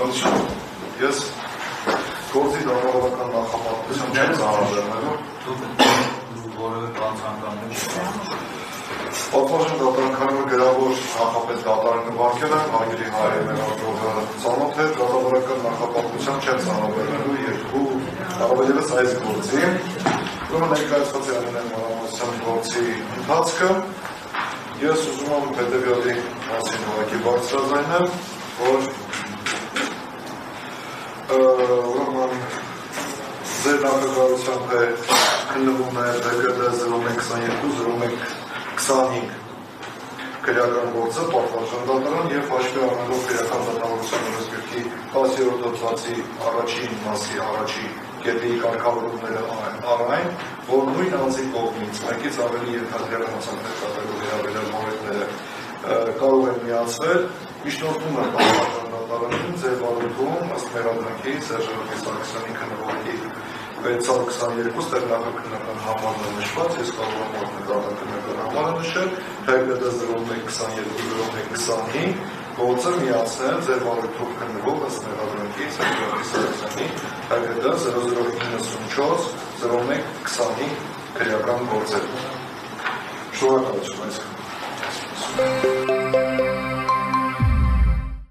շնորհակալություն։ Ես գործի դառնալական նախապատվություն չեմ ծանոթացնելու։ Որը կանցանկանել Պատվաշն դատարանքայինը գրավոր նախապետ դատարան նվարկել եմ, հայերի հայերեն ադրողը ծանոթ է, դատավորական նախապատվության չեմ ծանոթացնելու երկու առավելևս այս գործի։ Ուրեմն ներկայացված է Արմեն Մարամասյան գործի ընթացքը։ Ես ուզում եմ հետևյալի մասին ուղղակի բարձրաձայնել, որ ուրեմն ձեր նախագահությամբ է քննվում է ԲԳԴ 0122-0125 քրեական գործը պատվարժան դատարան եւ հաշվի առնելով քրեական դատավորության օրենսգրքի 10-րդ հոդվածի առաջին մասի առաջի կետի կարգավորումները առայն, որ նույն անձի կողմից մեկից ավելի ենթադրյալ հանցանքներ կատարելու վերաբերյալ մորեքները կարող են միացվել, միջնորդում են պատվարժան դատարանին ձեր վարույթում ըստ մեղադրանքի Սերժանովի Սարգսյանի քննվարկի 622 տեղ նախաքննական համարն է նշված, ես կարող եմ որ նկատակնական համարը նշել, ԲԳԴ 0122-0125 գործը միացնել ձեր վարույթով քննվող ըստ մեղադրանքի Սերժանովի Սարգսյանի ԲԳԴ 0094-0125 քրեական գործերում։ Շնորհակալություն այսքան։